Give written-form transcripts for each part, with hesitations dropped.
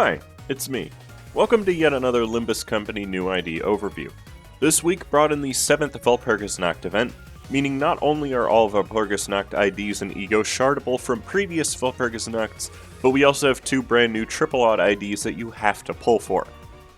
Hi, it's me. Welcome to yet another Limbus Company New ID overview. This week brought in the 7th Walpurgisnacht event, meaning not only are all of our Walpurgisnacht IDs and Ego shardable from previous Walpurgisnachts, but we also have 2 brand new triple odd IDs that you have to pull for.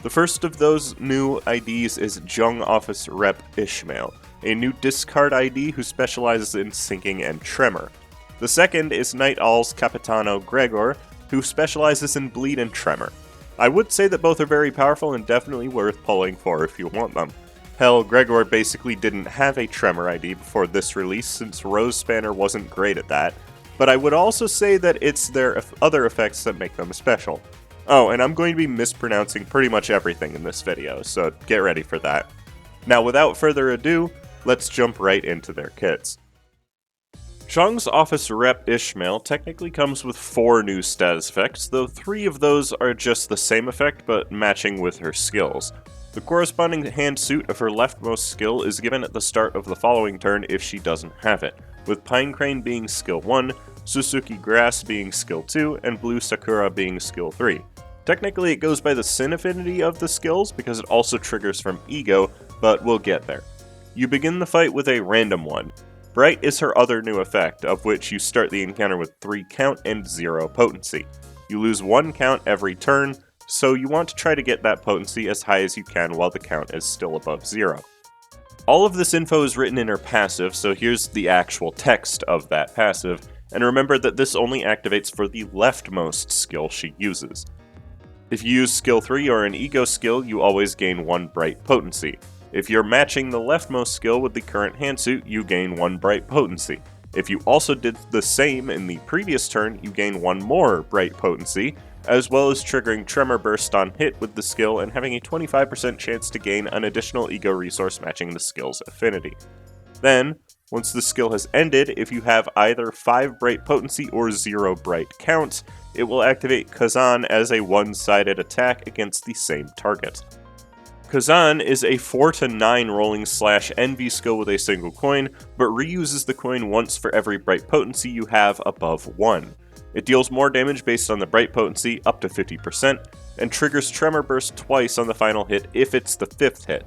The first of those new IDs is Jeong Office Rep Ishmael, a new discard ID who specializes in sinking and tremor. The second is Night Awls Capitano Gregor, who specializes in bleed and tremor. I would say that both are very powerful and definitely worth pulling for if you want them. Hell, Gregor basically didn't have a tremor ID before this release since Rose Spanner wasn't great at that, but I would also say that it's their other effects that make them special. Oh, and I'm going to be mispronouncing pretty much everything in this video, so get ready for that. Now without further ado, let's jump right into their kits. Jeong's Office Rep Ishmael technically comes with 4 new status effects, though 3 of those are just the same effect but matching with her skills. The corresponding hand suit of her leftmost skill is given at the start of the following turn if she doesn't have it, with Pine Crane being skill 1, Suzuki Grass being skill 2, and Blue Sakura being skill 3. Technically it goes by the sin affinity of the skills because it also triggers from Ego, but we'll get there. You begin the fight with a random one. Bright is her other new effect, of which you start the encounter with 3 count and 0 potency. You lose 1 count every turn, so you want to try to get that potency as high as you can while the count is still above 0. All of this info is written in her passive, so here's the actual text of that passive, and remember that this only activates for the leftmost skill she uses. If you use skill 3 or an Ego skill, you always gain 1 bright potency. If you're matching the leftmost skill with the current hand suit, you gain 1 bright potency. If you also did the same in the previous turn, you gain 1 more bright potency, as well as triggering Tremor Burst on hit with the skill and having a 25% chance to gain an additional Ego resource matching the skill's affinity. Then, once the skill has ended, if you have either 5 bright potency or 0 bright count, it will activate Kazan as a one-sided attack against the same target. Kazan is a 4 to 9 rolling / envy skill with a single coin, but reuses the coin once for every bright potency you have above 1. It deals more damage based on the bright potency, up to 50%, and triggers Tremor Burst twice on the final hit if it's the 5th hit.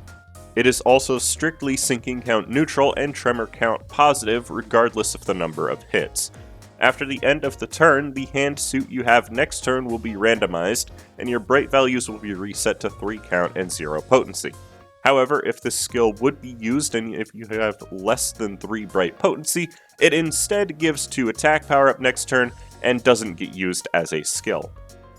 It is also strictly sinking count neutral and tremor count positive regardless of the number of hits. After the end of the turn, the hand suit you have next turn will be randomized, and your bright values will be reset to 3 count and 0 potency. However, if this skill would be used and if you have less than 3 bright potency, it instead gives 2 attack power up next turn and doesn't get used as a skill.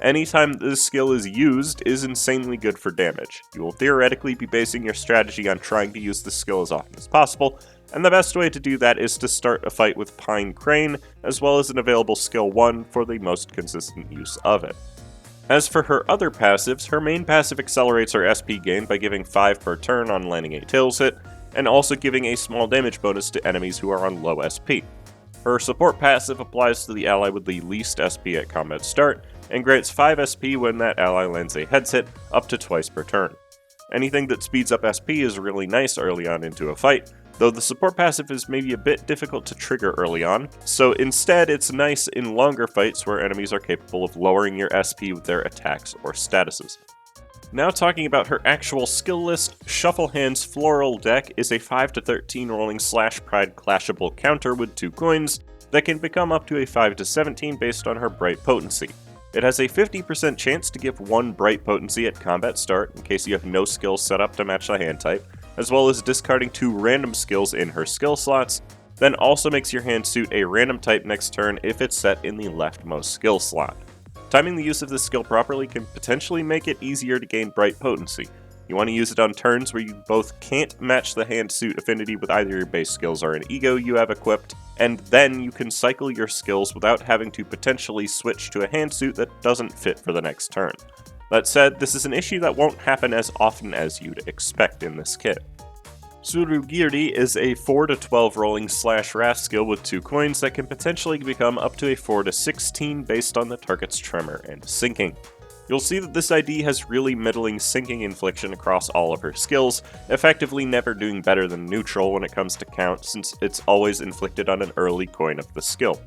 Anytime this skill is used is insanely good for damage. You will theoretically be basing your strategy on trying to use the skill as often as possible, and the best way to do that is to start a fight with Pine Crane, as well as an available skill 1 for the most consistent use of it. As for her other passives, her main passive accelerates her SP gain by giving 5 per turn on landing a Tails hit, and also giving a small damage bonus to enemies who are on low SP. Her support passive applies to the ally with the least SP at combat start, and grants 5 SP when that ally lands a heads hit, up to twice per turn. Anything that speeds up SP is really nice early on into a fight, though the support passive is maybe a bit difficult to trigger early on, so instead it's nice in longer fights where enemies are capable of lowering your SP with their attacks or statuses. Now talking about her actual skill list, Shuffle Hand's Floral Deck is a 5 to 13 rolling / Pride clashable counter with 2 coins that can become up to a 5 to 17 based on her bright potency. It has a 50% chance to give 1 bright potency at combat start in case you have no skills set up to match the hand type, as well as discarding 2 random skills in her skill slots, then also makes your hand suit a random type next turn if it's set in the leftmost skill slot. Timing the use of this skill properly can potentially make it easier to gain bright potency. You want to use it on turns where you both can't match the hand suit affinity with either your base skills or an Ego you have equipped, and then you can cycle your skills without having to potentially switch to a hand suit that doesn't fit for the next turn. That said, this is an issue that won't happen as often as you'd expect in this kit. Surugiri is a 4 to 12 rolling / wrath skill with 2 coins that can potentially become up to a 4 to 16 based on the target's tremor and sinking. You'll see that this ID has really middling sinking infliction across all of her skills, effectively never doing better than neutral when it comes to count since it's always inflicted on an early coin of the skill.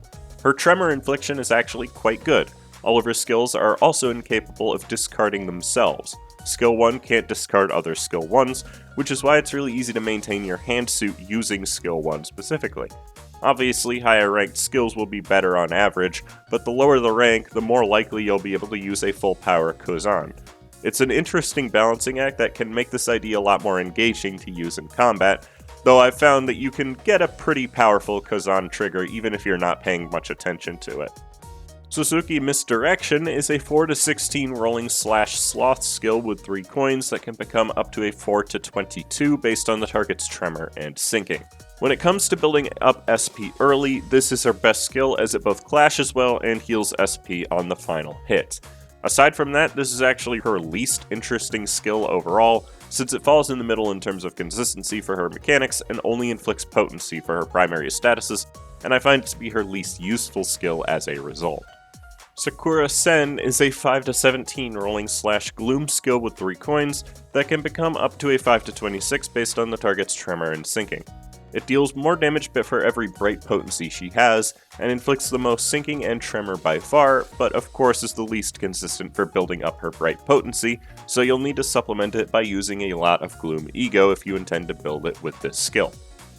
Her tremor infliction is actually quite good, All of her skills are also incapable of discarding themselves. Skill 1 can't discard other Skill 1s, which is why it's really easy to maintain your hand suit using Skill 1 specifically. Obviously, higher ranked skills will be better on average, but the lower the rank, the more likely you'll be able to use a full power Kozan. It's an interesting balancing act that can make this idea a lot more engaging to use in combat, though I've found that you can get a pretty powerful Kozan trigger even if you're not paying much attention to it. Suzuki Misdirection is a 4-16 rolling sloth skill with 3 coins that can become up to a 4-22 based on the target's tremor and sinking. When it comes to building up SP early, this is her best skill as it both clashes well and heals SP on the final hit. Aside from that, this is actually her least interesting skill overall, since it falls in the middle in terms of consistency for her mechanics and only inflicts potency for her primary statuses, and I find it to be her least useful skill as a result. Sakura Sen is a 5-17 rolling gloom skill with 3 coins that can become up to a 5-26 based on the target's tremor and sinking. It deals more damage for every bright potency she has, and inflicts the most sinking and tremor by far, but of course is the least consistent for building up her bright potency, so you'll need to supplement it by using a lot of Gloom Ego if you intend to build it with this skill.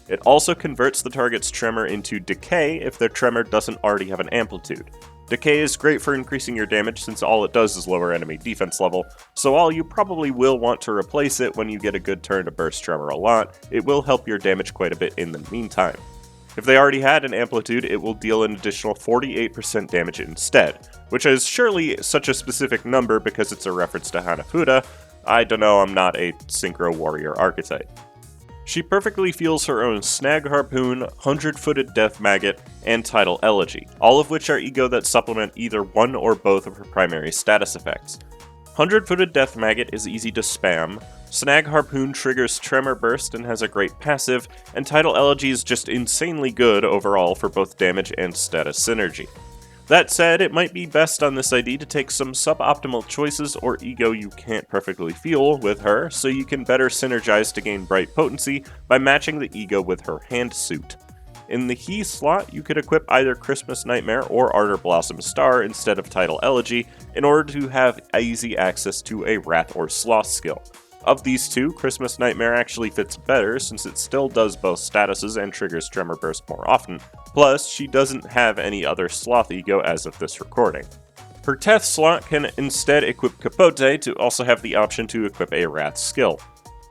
It also converts the target's tremor into Decay if their tremor doesn't already have an amplitude. Decay is great for increasing your damage since all it does is lower enemy defense level, so while you probably will want to replace it when you get a good turn to burst tremor a lot, it will help your damage quite a bit in the meantime. If they already had an amplitude, it will deal an additional 48% damage instead, which is surely such a specific number because it's a reference to Hanafuda. I don't know, I'm not a Synchro Warrior archetype. She perfectly feels her own Snag Harpoon, 100-footed Death Maggot, and Tidal Elegy, all of which are ego that supplement either one or both of her primary status effects. 100-footed Death Maggot is easy to spam, Snag Harpoon triggers Tremor Burst and has a great passive, and Tidal Elegy is just insanely good overall for both damage and status synergy. That said, it might be best on this ID to take some suboptimal choices or ego you can't perfectly feel with her, so you can better synergize to gain bright potency by matching the ego with her hand suit. In the He slot, you could equip either Christmas Nightmare or Ardor Blossom Star instead of Tidal Elegy in order to have easy access to a Wrath or Sloth skill. Of these two, Christmas Nightmare actually fits better since it still does both statuses and triggers Tremor Burst more often, plus she doesn't have any other Sloth ego as of this recording. Her Teth slot can instead equip Capote to also have the option to equip a Wrath skill.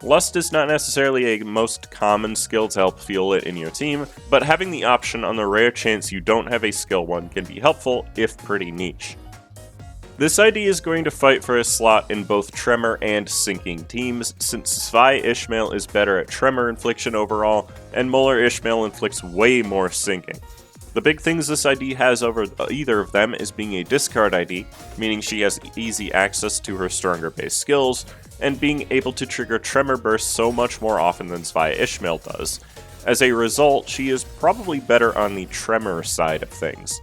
Lust is not necessarily a most common skill to help fuel it in your team, but having the option on the rare chance you don't have a skill one can be helpful, if pretty niche. This ID is going to fight for a slot in both Tremor and Sinking teams, since Zwei Ishmael is better at Tremor infliction overall, and Muller Ishmael inflicts way more Sinking. The big things this ID has over either of them is being a discard ID, meaning she has easy access to her stronger base skills, and being able to trigger Tremor Burst so much more often than Zwei Ishmael does. As a result, she is probably better on the Tremor side of things.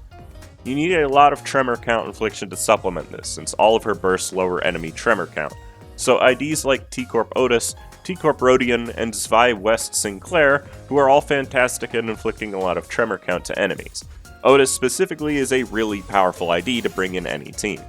You need a lot of Tremor count infliction to supplement this, since all of her bursts lower enemy Tremor count. So IDs like T-Corp Otis, T-Corp Rodion, and Zwei West Sinclair, who are all fantastic at inflicting a lot of Tremor count to enemies. Otis specifically is a really powerful ID to bring in any team.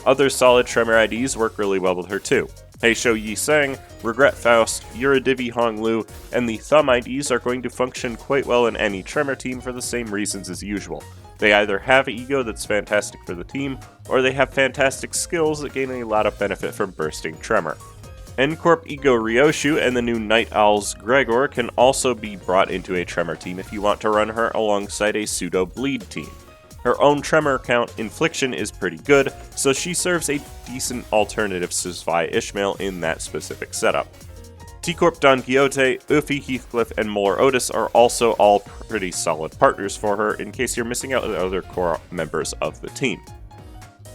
Other solid Tremor IDs work really well with her too. Heisho Yi Sang, Regret Faust, Yuradivi Honglu, and the Thumb IDs are going to function quite well in any Tremor team for the same reasons as usual. They either have ego that's fantastic for the team, or they have fantastic skills that gain a lot of benefit from bursting Tremor. N-Corp Ego Ryoshu and the new Night Owls Gregor can also be brought into a Tremor team if you want to run her alongside a pseudo-bleed team. Her own Tremor count infliction is pretty good, so she serves a decent alternative to Zwei Ishmael in that specific setup. T-Corp Don Quixote, Uffy Heathcliff, and Muller Otis are also all pretty solid partners for her in case you're missing out on other core members of the team.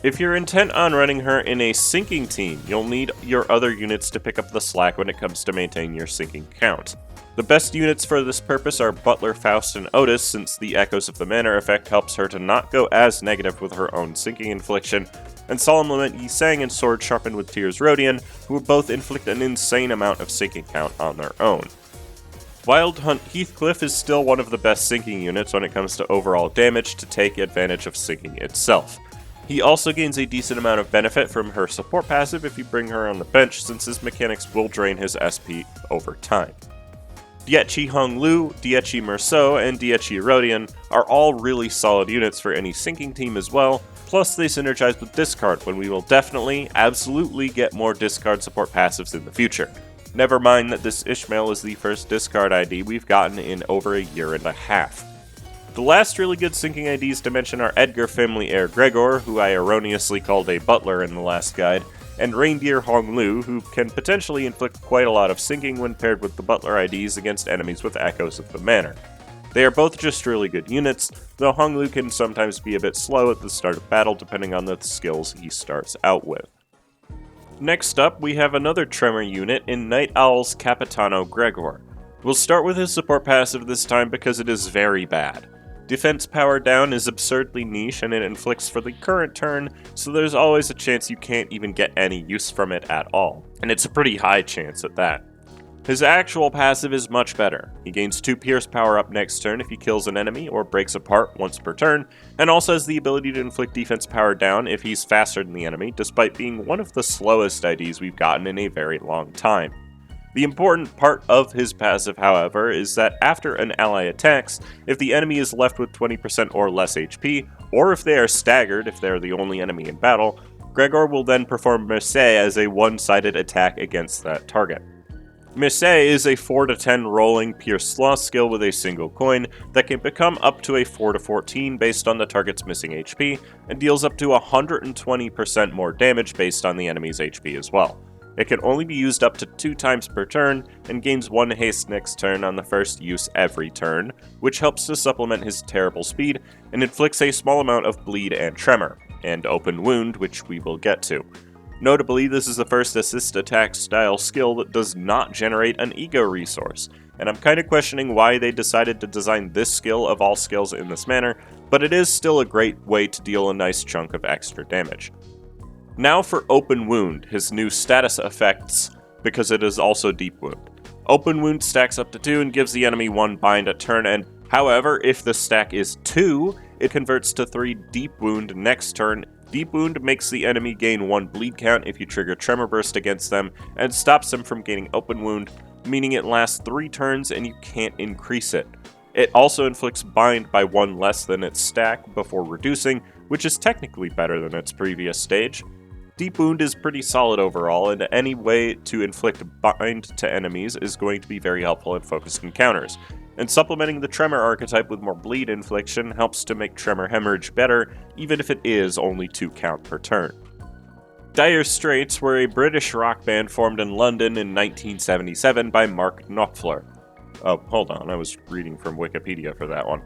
If you're intent on running her in a sinking team, you'll need your other units to pick up the slack when it comes to maintaining your sinking count. The best units for this purpose are Butler, Faust, and Otis, since the Echoes of the Manor effect helps her to not go as negative with her own sinking infliction, and Solemn Lament Yi Sang and Sword Sharpened with Tears Rodion, who both inflict an insane amount of sinking count on their own. Wild Hunt Heathcliff is still one of the best sinking units when it comes to overall damage to take advantage of sinking itself. He also gains a decent amount of benefit from her support passive if you bring her on the bench, since his mechanics will drain his SP over time. Diechi Honglu, Diechi Merceau, and Diechi Rodian are all really solid units for any sinking team as well, plus they synergize with discard when we will definitely, absolutely get more discard support passives in the future. Never mind that this Ishmael is the first discard ID we've gotten in over a year and a half. The last really good sinking IDs to mention are Edgar family heir Gregor, who I erroneously called a butler in the last guide, and Reindeer Honglu, who can potentially inflict quite a lot of sinking when paired with the butler IDs against enemies with Echoes of the Manor. They are both just really good units, though Honglu can sometimes be a bit slow at the start of battle depending on the skills he starts out with. Next up, we have another Tremor unit in Night Owl's Capitano Gregor. We'll start with his support passive this time because it is very bad. Defense power down is absurdly niche and it inflicts for the current turn, so there's always a chance you can't even get any use from it at all. And it's a pretty high chance at that. His actual passive is much better. He gains 2 Pierce power up next turn if he kills an enemy or breaks apart once per turn, and also has the ability to inflict defense power down if he's faster than the enemy, despite being one of the slowest IDs we've gotten in a very long time. The important part of his passive, however, is that after an ally attacks, if the enemy is left with 20% or less HP, or if they are staggered if they are the only enemy in battle, Gregor will then perform Merceau as a one-sided attack against that target. Merceau is a 4-10 rolling Pierce Sloth skill with a single coin that can become up to a 4-14 based on the target's missing HP, and deals up to 120% more damage based on the enemy's HP as well. It can only be used up to 2 times per turn, and gains 1 haste next turn on the first use every turn, which helps to supplement his terrible speed, and inflicts a small amount of bleed and tremor, and open wound, which we will get to. Notably, this is the first assist attack style skill that does not generate an ego resource, and I'm kinda questioning why they decided to design this skill of all skills in this manner, but it is still a great way to deal a nice chunk of extra damage. Now for Open Wound, his new status effects, because it is also Deep Wound. Open Wound stacks up to 2 and gives the enemy 1 bind a turn, and however, if the stack is 2, it converts to 3 Deep Wound next turn. Deep Wound makes the enemy gain 1 bleed count if you trigger Tremor Burst against them, and stops them from gaining Open Wound, meaning it lasts 3 turns and you can't increase it. It also inflicts bind by 1 less than its stack before reducing, which is technically better than its previous stage. Deep Wound is pretty solid overall, and any way to inflict bind to enemies is going to be very helpful in focused encounters. And supplementing the Tremor archetype with more bleed infliction helps to make Tremor Hemorrhage better, even if it is only 2 count per turn. Dire Straits were a British rock band formed in London in 1977 by Mark Knopfler. Oh, hold on, I was reading from Wikipedia for that one.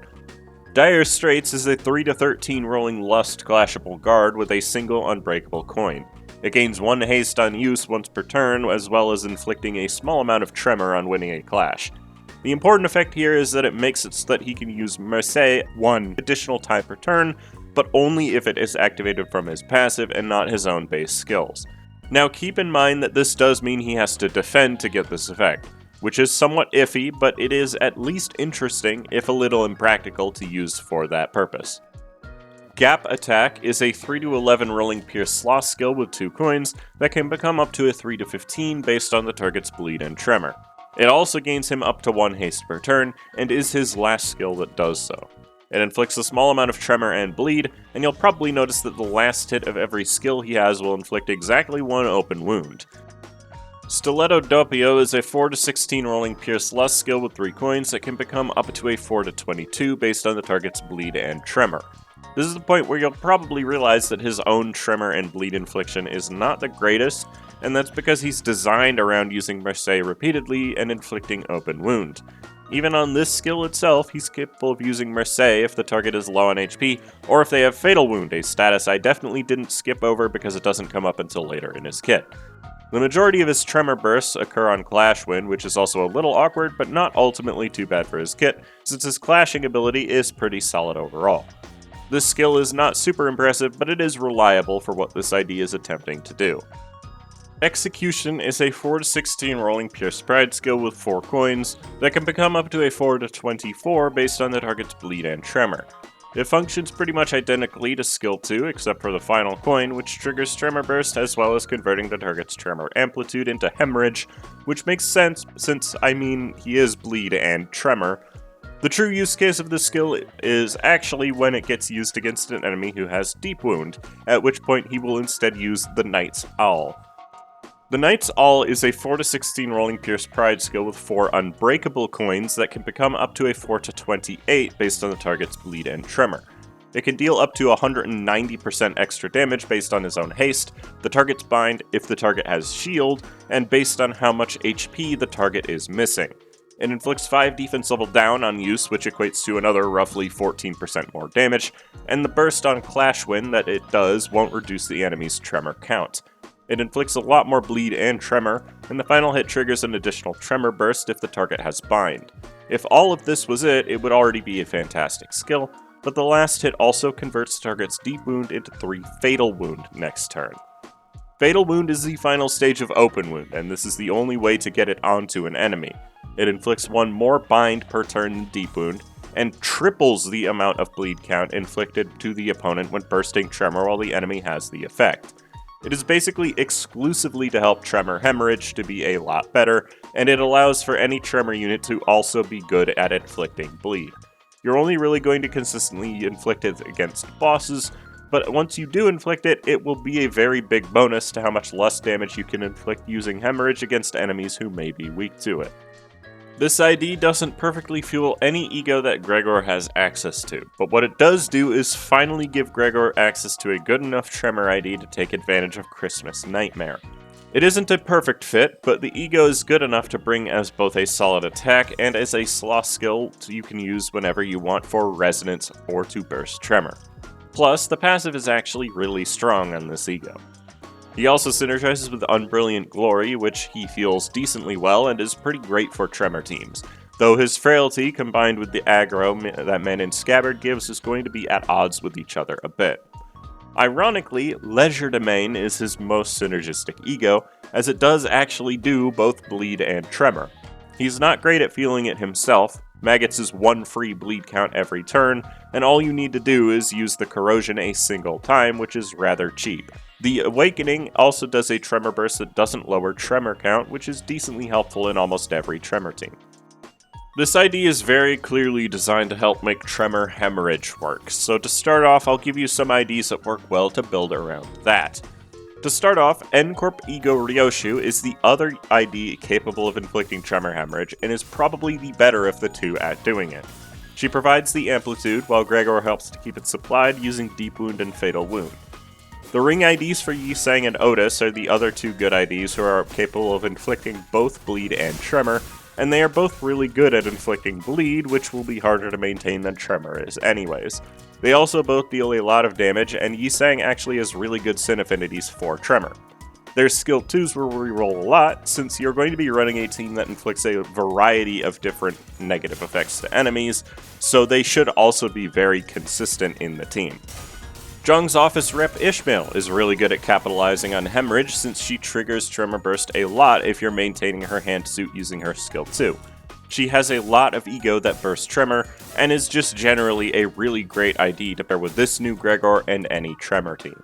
Dire Straits is a 3-13 rolling Lust clashable guard with a single unbreakable coin. It gains 1 haste on use once per turn, as well as inflicting a small amount of tremor on winning a clash. The important effect here is that it makes it so that he can use Merceau 1 additional time per turn, but only if it is activated from his passive and not his own base skills. Now keep in mind that this does mean he has to defend to get this effect, which is somewhat iffy, but it is at least interesting, if a little impractical, to use for that purpose. Gap Attack is a 3-11 rolling Pierce Sloth skill with 2 coins that can become up to a 3-15 based on the target's bleed and tremor. It also gains him up to 1 haste per turn, and is his last skill that does so. It inflicts a small amount of tremor and bleed, and you'll probably notice that the last hit of every skill he has will inflict exactly 1 open wound. Stiletto Doppio is a 4-16 rolling Pierce Lust skill with 3 coins that can become up to a 4-22 based on the target's bleed and tremor. This is the point where you'll probably realize that his own tremor and bleed infliction is not the greatest, and that's because he's designed around using Merceau repeatedly and inflicting open wound. Even on this skill itself, he's capable of using Merceau if the target is low on HP, or if they have Fatal Wound, a status I definitely didn't skip over because it doesn't come up until later in his kit. The majority of his Tremor Bursts occur on Clash Wind, which is also a little awkward, but not ultimately too bad for his kit, since his clashing ability is pretty solid overall. This skill is not super impressive, but it is reliable for what this ID is attempting to do. Execution is a 4-16 rolling Pierce Pride skill with 4 coins that can become up to a 4-24 based on the target's bleed and tremor. It functions pretty much identically to Skill 2, except for the final coin, which triggers Tremor Burst, as well as converting the target's tremor amplitude into hemorrhage, which makes sense since, he is bleed and tremor. The true use case of this skill is actually when it gets used against an enemy who has Deep Wound, at which point he will instead use the Knight's Awl. The Knight's Awl is a 4-16 Rolling Pierce Pride skill with 4 unbreakable coins that can become up to a 4-28 based on the target's bleed and tremor. It can deal up to 190% extra damage based on his own haste, the target's bind if the target has shield, and based on how much HP the target is missing. It inflicts 5 defense level down on use, which equates to another roughly 14% more damage, and the burst on Clash Wind that it does won't reduce the enemy's tremor count. It inflicts a lot more bleed and tremor, and the final hit triggers an additional tremor burst if the target has bind. If all of this was it would already be a fantastic skill, but the last hit also converts the target's deep wound into 3 fatal wound next turn. Fatal wound is the final stage of open wound, and this is the only way to get it onto an enemy. It inflicts 1 more bind per turn than deep wound, and triples the amount of bleed count inflicted to the opponent when bursting tremor while the enemy has the effect. It is basically exclusively to help Tremor Hemorrhage to be a lot better, and it allows for any Tremor unit to also be good at inflicting bleed. You're only really going to consistently inflict it against bosses, but once you do inflict it, it will be a very big bonus to how much less damage you can inflict using Hemorrhage against enemies who may be weak to it. This ID doesn't perfectly fuel any ego that Gregor has access to, but what it does do is finally give Gregor access to a good enough Tremor ID to take advantage of Christmas Nightmare. It isn't a perfect fit, but the ego is good enough to bring as both a solid attack and as a sloth skill you can use whenever you want for resonance or to burst Tremor. Plus, the passive is actually really strong on this ego. He also synergizes with Unbrilliant Glory, which he feels decently well and is pretty great for Tremor teams, though his frailty combined with the aggro that Men in Scabbard gives is going to be at odds with each other a bit. Ironically, Legerdemain is his most synergistic ego, as it does actually do both bleed and tremor. He's not great at feeling it himself. Maggots is 1 free bleed count every turn, and all you need to do is use the corrosion a single time, which is rather cheap. The Awakening also does a tremor burst that doesn't lower tremor count, which is decently helpful in almost every Tremor team. This ID is very clearly designed to help make Tremor Hemorrhage work, so to start off I'll give you some IDs that work well to build around that. To start off, N-Corp Ego Ryoshu is the other ID capable of inflicting Tremor Hemorrhage, and is probably the better of the two at doing it. She provides the amplitude, while Gregor helps to keep it supplied using Deep Wound and Fatal Wound. The ring IDs for Yisang and Otis are the other 2 good IDs who are capable of inflicting both bleed and tremor, and they are both really good at inflicting bleed, which will be harder to maintain than tremor is anyways. They also both deal a lot of damage, and Yisang actually has really good Sin Affinities for tremor. Their skill 2s will reroll a lot, since you're going to be running a team that inflicts a variety of different negative effects to enemies, so they should also be very consistent in the team. Jeong's office rep Ishmael is really good at capitalizing on Hemorrhage since she triggers Tremor Burst a lot if you're maintaining her hand suit using her skill 2. She has a lot of ego that bursts Tremor, and is just generally a really great ID to pair with this new Gregor and any Tremor team.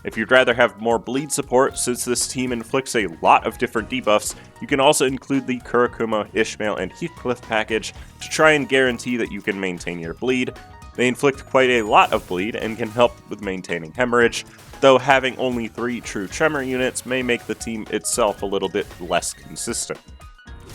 If you'd rather have more bleed support, since this team inflicts a lot of different debuffs, you can also include the Kurakuma, Ishmael, and Heathcliff package to try and guarantee that you can maintain your bleed. They inflict quite a lot of bleed and can help with maintaining Hemorrhage, though having only 3 true Tremor units may make the team itself a little bit less consistent.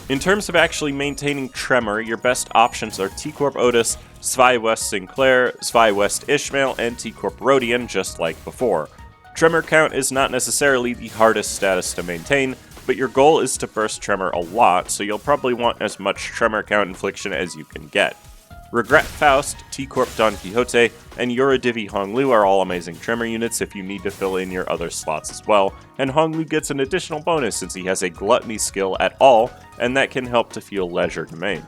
In terms of actually maintaining Tremor, your best options are T-Corp Otis, Zwei West Sinclair, Zwei West Ishmael, and T-Corp Rodian, just like before. Tremor count is not necessarily the hardest status to maintain, but your goal is to burst Tremor a lot, so you'll probably want as much Tremor count infliction as you can get. Regret Faust, T-Corp Don Quixote, and Yorodivi Honglu are all amazing Tremor units if you need to fill in your other slots as well, and Honglu gets an additional bonus since he has a Gluttony skill at all, and that can help to fuel Legerdemain.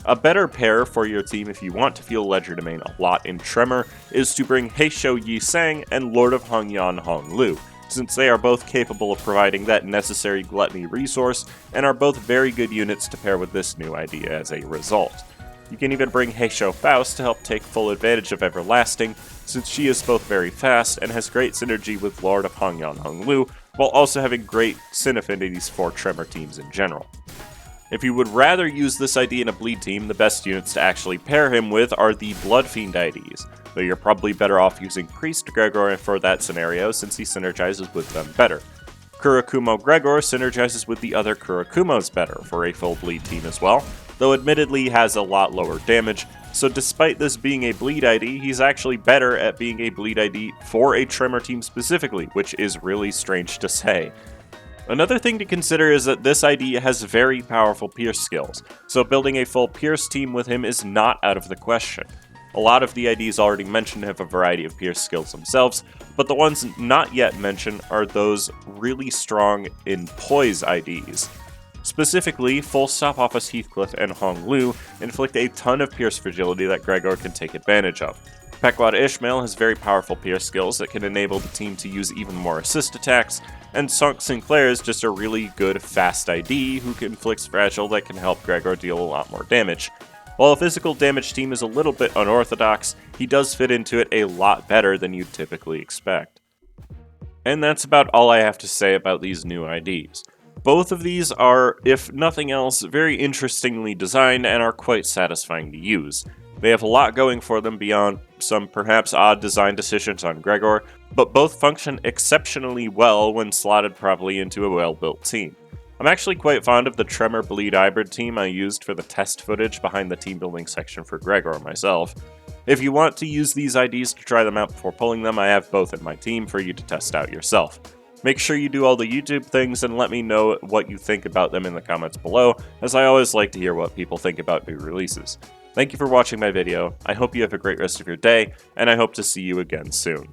A better pair for your team if you want to fuel Legerdemain a lot in Tremor is to bring Heisho Yisang and Lord of Hongyan Honglu, since they are both capable of providing that necessary Gluttony resource, and are both very good units to pair with this new idea as a result. You can even bring Heisho Faust to help take full advantage of Everlasting, since she is both very fast and has great synergy with Lord of Hongyan Honglu, while also having great syn affinities for Tremor teams in general. If you would rather use this ID in a bleed team, the best units to actually pair him with are the Blood Fiend IDs, though you're probably better off using Priest Gregor for that scenario since he synergizes with them better. Kurakumo Gregor synergizes with the other Kurakumos better for a full bleed team as well, though admittedly has a lot lower damage, so despite this being a bleed ID, he's actually better at being a bleed ID for a Tremor team specifically, which is really strange to say. Another thing to consider is that this ID has very powerful Pierce skills, so building a full Pierce team with him is not out of the question. A lot of the IDs already mentioned have a variety of Pierce skills themselves, but the ones not yet mentioned are those really strong in Poise IDs. Specifically, Full Stop Office Heathcliff and Hong Lu inflict a ton of Pierce fragility that Gregor can take advantage of. Pequod Ishmael has very powerful Pierce skills that can enable the team to use even more assist attacks, and Sunk Sinclair is just a really good fast ID who inflicts fragile that can help Gregor deal a lot more damage. While a physical damage team is a little bit unorthodox, he does fit into it a lot better than you'd typically expect. And that's about all I have to say about these new IDs. Both of these are, if nothing else, very interestingly designed and are quite satisfying to use. They have a lot going for them beyond some perhaps odd design decisions on Gregor, but both function exceptionally well when slotted properly into a well-built team. I'm actually quite fond of the Tremor Bleed Hybrid team I used for the test footage behind the team building section for Gregor myself. If you want to use these IDs to try them out before pulling them, I have both in my team for you to test out yourself. Make sure you do all the YouTube things and let me know what you think about them in the comments below, as I always like to hear what people think about new releases. Thank you for watching my video, I hope you have a great rest of your day, and I hope to see you again soon.